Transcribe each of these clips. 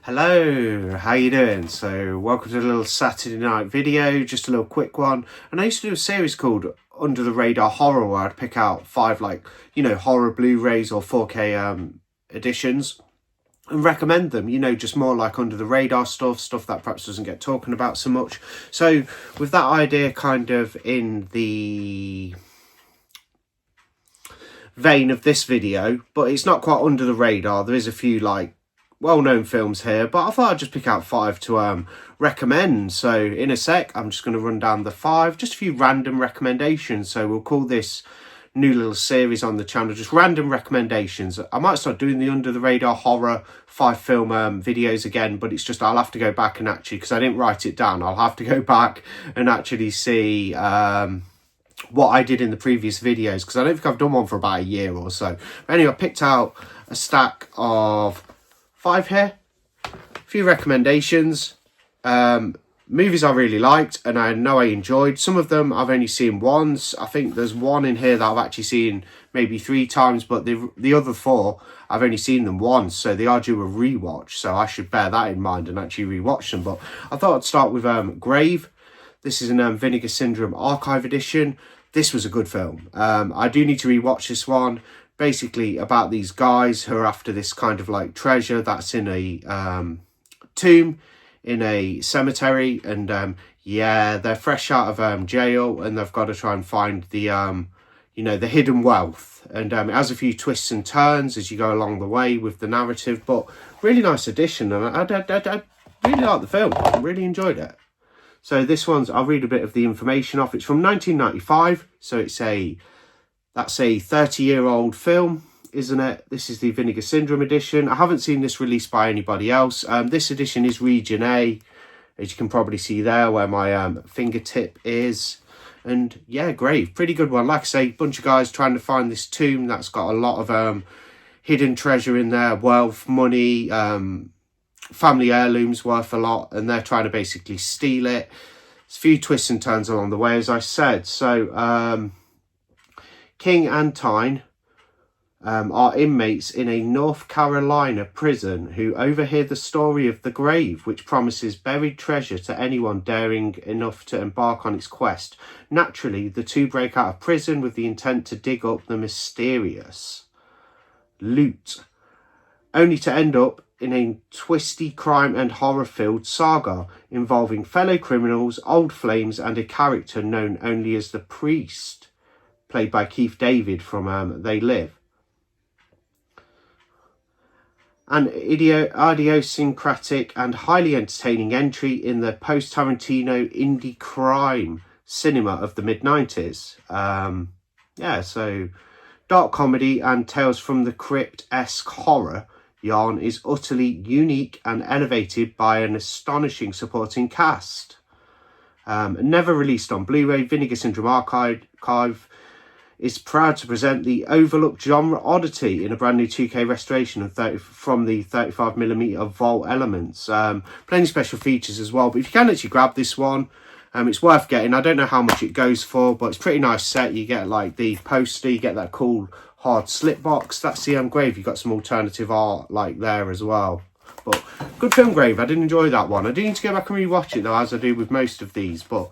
Hello, how you doing? So welcome to a little Saturday night video, just a little quick one. And I used to do a series called Under the Radar Horror where I'd pick out 5 horror Blu-rays or 4K editions and recommend them, just more like under the radar stuff that perhaps doesn't get talking about so much. So with that idea kind of in the vein of this video, but it's not quite under the radar. There is a few well-known films here, but I thought I'd just pick out 5 to recommend. So in a sec, I'm just going to run down the 5, just a few random recommendations. So we'll call this new little series on the channel just random recommendations. I might start doing the under the radar horror 5 film videos again, but it's just I'll have to go back and actually, because I didn't write it down, I'll have to go back and actually see what I did in the previous videos, because I don't think I've done one for about a year or so. But anyway, I picked out a stack of 5 here, a few recommendations, movies I really liked and I know I enjoyed. Some of them I've only seen once. I think there's one in here that I've actually seen maybe 3 times, but the other 4 I've only seen them once, so they are due a rewatch, so I should bear that in mind and actually rewatch them. But I thought I'd start with Grave. This is an Vinegar Syndrome Archive edition. This was a good film. I do need to rewatch this one. Basically about these guys who are after this kind of treasure that's in a tomb in a cemetery, and yeah, they're fresh out of jail and they've got to try and find the the hidden wealth, and it has a few twists and turns as you go along the way with the narrative, but really nice addition, and I really like the film. I really enjoyed it. So this one's, I'll read a bit of the information off. It's from 1995, so that's a 30-year-old film, isn't it? This is the Vinegar Syndrome edition. I haven't seen this released by anybody else. This edition is Region A, as you can probably see there where my fingertip is. And yeah, Grave, pretty good one. Like I say, bunch of guys trying to find this tomb that's got a lot of hidden treasure in there, wealth, money, family heirlooms worth a lot, and they're trying to basically steal it. There's a few twists and turns along the way, as I said. So King and Tyne are inmates in a North Carolina prison who overhear the story of the grave, which promises buried treasure to anyone daring enough to embark on its quest. Naturally, the two break out of prison with the intent to dig up the mysterious loot, only to end up in a twisty crime and horror-filled saga involving fellow criminals, old flames, and a character known only as the Priest, played by Keith David from They Live. An idiosyncratic and highly entertaining entry in the post-Tarantino indie crime cinema of the mid-90s. Yeah, so dark comedy and Tales from the Crypt-esque horror yarn is utterly unique and elevated by an astonishing supporting cast. Never released on Blu-ray, Vinegar Syndrome Archive is proud to present the overlooked genre oddity in a brand new 2K restoration of from the 35mm Vol Elements. Plenty of special features as well, but if you can actually grab this one, it's worth getting. I don't know how much it goes for, but it's a pretty nice set. You get the poster, you get that cool hard slip box. That's the Grave. You've got some alternative art there as well. But good film, Grave. I did enjoy that one. I do need to go back and rewatch it though, as I do with most of these, but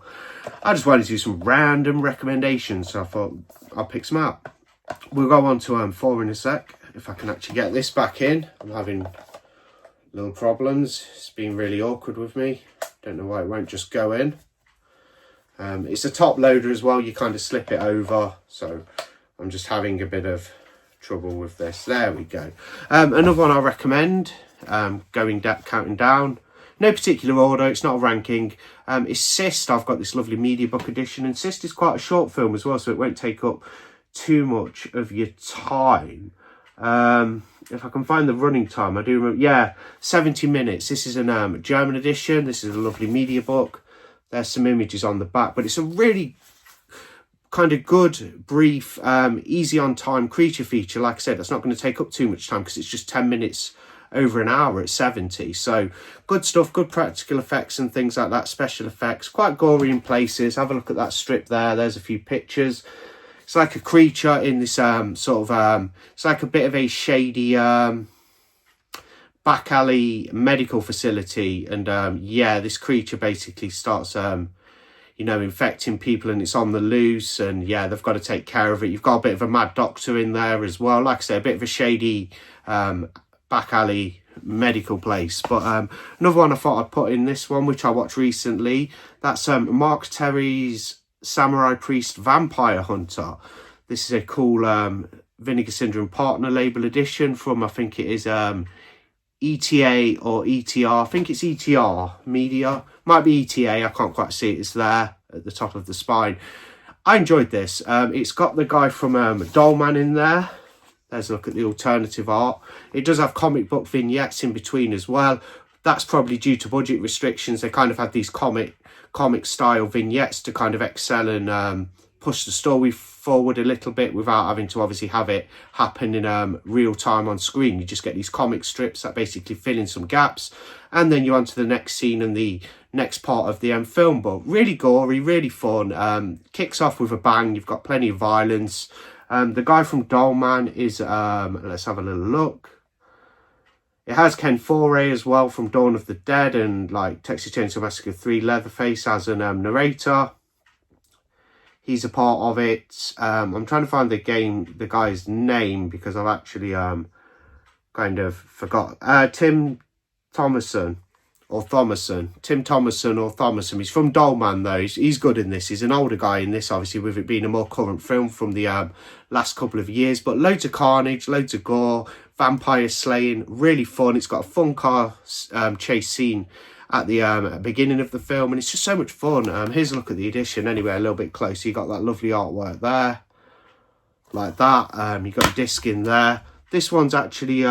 I just wanted to do some random recommendations, so I thought I'll pick some out. We'll go on to 4 in a sec, if I can actually get this back in. I'm having little problems. It's been really awkward with me. Don't know why it won't just go in. It's a top loader as well. You kind of slip it over, so I'm just having a bit of trouble with this. There we go. Another one I'll recommend, counting down. No particular order, it's not a ranking. It's Sist. I've got this lovely media book edition, and Sist is quite a short film as well, so it won't take up too much of your time. If I can find the running time, I do remember, yeah, 70 minutes. This is a German edition. This is a lovely media book. There's some images on the back, but it's a really kind of good, brief, easy on time creature feature. Like I said, that's not going to take up too much time because it's just 10 minutes over an hour at 70. So good stuff, good practical effects and things like that, special effects, quite gory in places. Have a look at that strip there. There's a few pictures. It's like a creature in this it's like a bit of a shady back alley medical facility, and yeah, this creature basically starts you know, infecting people, and it's on the loose, and yeah, they've got to take care of it. You've got a bit of a mad doctor in there as well. Like I say, a bit of a shady back alley medical place. But another one I thought I'd put in this one, which I watched recently, that's Mark Terry's Samurai Priest Vampire Hunter. This is a cool Vinegar Syndrome partner label edition from, I think it is ETA or ETR. I think it's ETR Media. Might be ETA, I can't quite see it. It's there at the top of the spine. I enjoyed this. It's got the guy from Dollman in there. There's a look at the alternative art. It does have comic book vignettes in between as well. That's probably due to budget restrictions. They kind of had these comic style vignettes to kind of excel and push the story forward a little bit without having to obviously have it happen in real time on screen. You just get these comic strips that basically fill in some gaps, and then you're on to the next scene and the next part of the film. But really gory, really fun. Kicks off with a bang. You've got plenty of violence. The guy from Dollman is let's have a little look. It has Ken Foray as well from Dawn of the Dead and like Texas Chainsaw Massacre 3, Leatherface as an narrator. He's a part of it. I'm trying to find the guy's name because I've actually kind of forgot. Tim Thomason. He's from Dollman though. He's good in this. He's an older guy in this, obviously, with it being a more current film from the last couple of years. But loads of carnage, loads of gore, vampire slaying, really fun. It's got a fun car chase scene at the beginning of the film, and it's just so much fun. Here's a look at the edition anyway, a little bit closer. You got that lovely artwork there, like that. You got a disc in there. This one's actually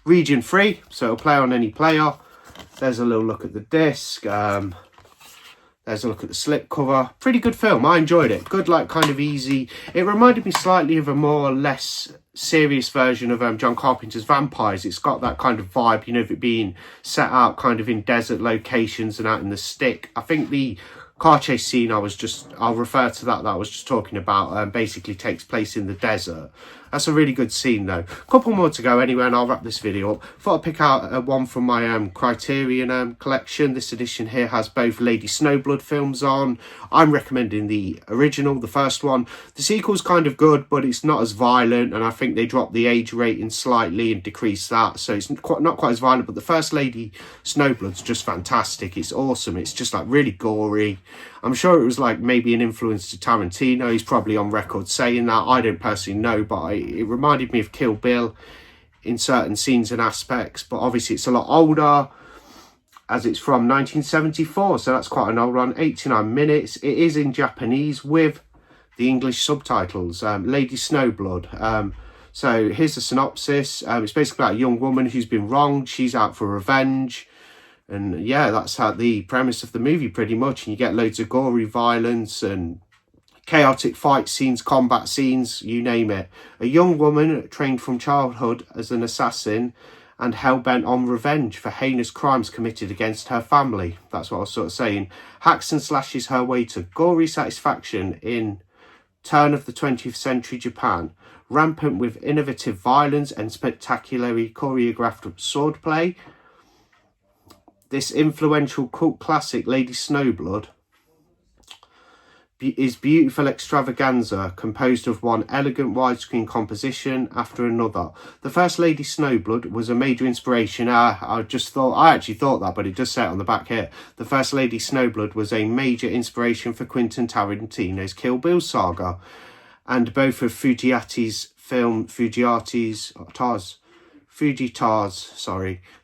region free, so it'll play on any player. There's a little look at the disc. There's a look at the slip cover. Pretty good film. I enjoyed it. Good, like, kind of easy. It reminded me slightly of a more or less serious version of John Carpenter's Vampires. It's got that kind of vibe, you know, of it being set out kind of in desert locations and out in the stick. I think the car chase scene I'll refer to that I was just talking about, basically takes place in the desert. That's a really good scene though. A couple more to go anyway, and I'll wrap this video up. Thought I'd pick out one from my Criterion collection. This edition here has both Lady Snowblood films on. I'm recommending the original, the first one. The sequel's kind of good, but it's not as violent, and I think they dropped the age rating slightly and decreased that, so it's not quite as violent. But the first Lady Snowblood's just fantastic. It's awesome. It's just like really gory. I'm sure it was like maybe an influence to Tarantino. He's probably on record saying that. I don't personally know, but it reminded me of Kill Bill in certain scenes and aspects. But obviously it's a lot older, as it's from 1974, so that's quite an old one. 89 minutes. It is in Japanese with the English subtitles. Lady Snowblood. So here's the synopsis. It's basically about a young woman who's been wronged. She's out for revenge. And yeah, that's how the premise of the movie pretty much. And you get loads of gory violence and chaotic fight scenes, combat scenes, you name it. A young woman trained from childhood as an assassin and hell-bent on revenge for heinous crimes committed against her family. That's what I was sort of saying. Hacks and slashes her way to gory satisfaction in turn of the 20th century Japan, rampant with innovative violence and spectacularly choreographed swordplay. This influential cult classic, Lady Snowblood, is beautiful extravaganza composed of one elegant widescreen composition after another. The first Lady Snowblood was a major inspiration. I actually thought that, but it does say it on the back here. The first Lady Snowblood was a major inspiration for Quentin Tarantino's Kill Bill saga, and both of Fujita's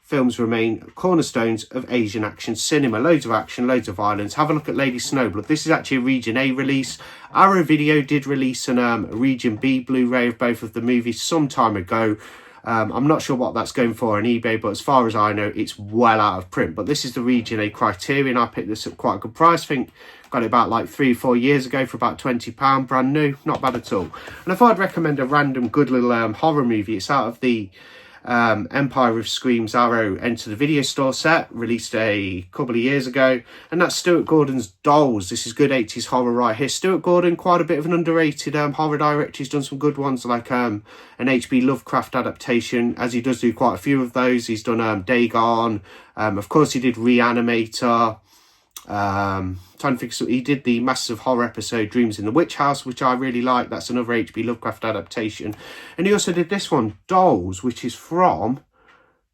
films remain cornerstones of Asian action cinema. Loads of action, loads of violence. Have a look at Lady Snowblood. This is actually a Region A release. Arrow Video did release a Region B Blu-ray of both of the movies some time ago. I'm not sure what that's going for on eBay, but as far as I know, it's well out of print. But this is the Region A Criterion. I picked this at quite a good price. I think got it about like 3 or 4 years ago for about £20, brand new. Not bad at all. And I thought I'd recommend a random good little horror movie. It's out of the Empire of Scream's Arrow Enter the Video Store set, released a couple of years ago, and that's Stuart Gordon's Dolls. This is good 80s horror right here. Stuart Gordon, quite a bit of an underrated horror director. He's done some good ones like an H.P. Lovecraft adaptation, as he does do quite a few of those. He's done Dagon, of course he did Reanimator. Trying to think, so he did the massive horror episode Dreams in the Witch House, which I really like. That's another H.P. Lovecraft adaptation. And he also did this one, Dolls, which is from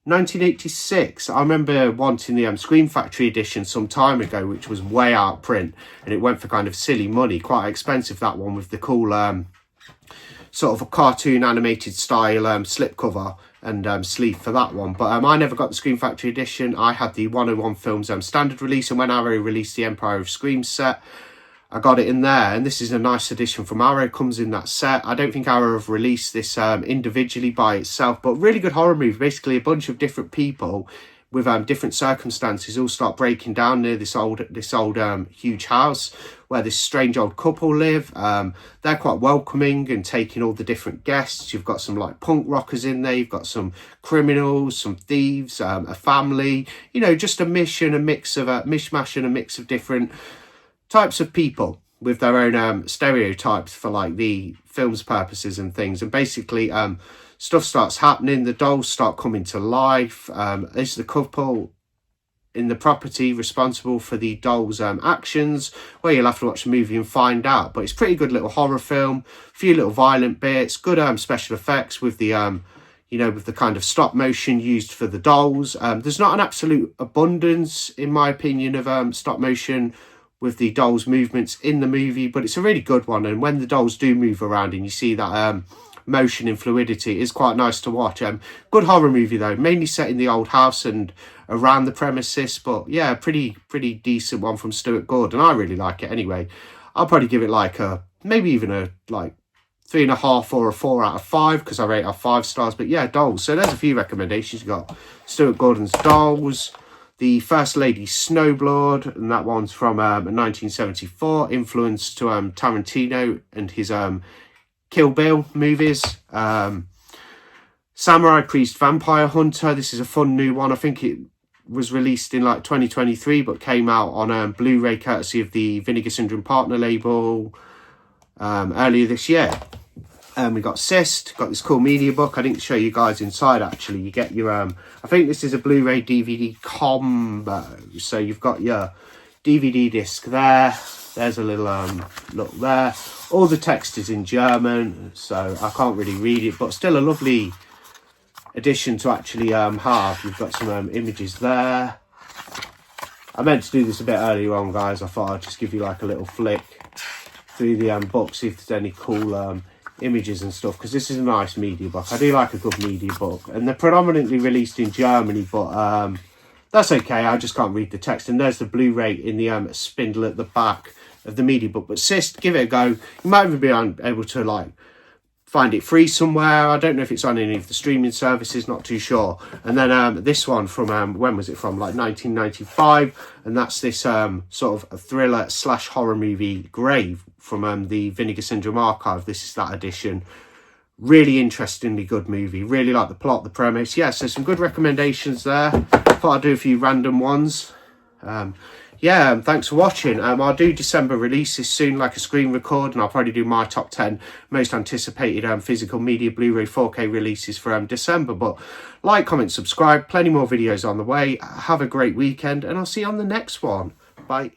1986. I remember wanting the Scream Factory edition some time ago, which was way out of print, and it went for kind of silly money, quite expensive, that one, with the cool sort of a cartoon animated style slipcover and sleeve for that one. But I never got the Scream Factory edition. I had the 101 Films standard release, and when Arrow released the Empire of Scream set, I got it in there, and this is a nice edition from Arrow, comes in that set. I don't think Arrow have released this individually by itself, but really good horror movie. Basically a bunch of different people with different circumstances all start breaking down near this old huge house where this strange old couple live. They're quite welcoming and taking all the different guests. You've got some like punk rockers in there, you've got some criminals, some thieves, a family, you know, just a mishmash and a mix of different types of people with their own stereotypes for like the film's purposes and things. And basically stuff starts happening, the dolls start coming to life. There's the couple in the property responsible for the dolls' actions. Well, you'll have to watch the movie and find out. But it's a pretty good little horror film, a few little violent bits, good special effects with the you know, with the kind of stop motion used for the dolls. There's not an absolute abundance, in my opinion, of stop motion with the dolls' movements in the movie, but it's a really good one. And when the dolls do move around and you see that motion and fluidity, is quite nice to watch. Good horror movie though, mainly set in the old house and around the premises, but yeah, pretty decent one from Stuart Gordon. I really like it anyway. I'll probably give it like maybe even a like 3.5 or a 4 out of 5, because I rate it 5 stars. But yeah, Dolls. So there's a few recommendations. You've got Stuart Gordon's Dolls, The First Lady Snowblood, and that one's from 1974, influence to Tarantino and his Kill Bill movies. Samurai Priest Vampire Hunter, this is a fun new one. I think it was released in like 2023 but came out on Blu-ray courtesy of the Vinegar Syndrome partner label earlier this year. We got Cyst, got this cool media book. I didn't show you guys inside actually. You get your I think this is a Blu-ray DVD combo, so you've got your DVD disc there. There's a little look there. All the text is in German, so I can't really read it, but still a lovely edition to actually have. You've got some images there. I meant to do this a bit earlier on, guys. I thought I'd just give you like a little flick through the book, see if there's any cool images and stuff, because this is a nice media book. I do like a good media book, and they're predominantly released in Germany, but that's okay. I just can't read the text. And there's the Blu-ray in the spindle at the back of the media book. But Cyst, give it a go. You might even be able to like find it free somewhere. I don't know if it's on any of the streaming services, not too sure. And then this one from when was it from? Like 1995, and that's this sort of a thriller / horror movie, Grave, from the Vinegar Syndrome archive. This is that edition. Really interestingly good movie. Really like the plot, the premise. Yeah, so some good recommendations there. Thought I'd do a few random ones. Yeah, thanks for watching. I'll do December releases soon, like a screen record, and I'll probably do my top 10 most anticipated physical media Blu-ray 4K releases for December. But like, comment, subscribe. Plenty more videos on the way. Have a great weekend, and I'll see you on the next one. Bye.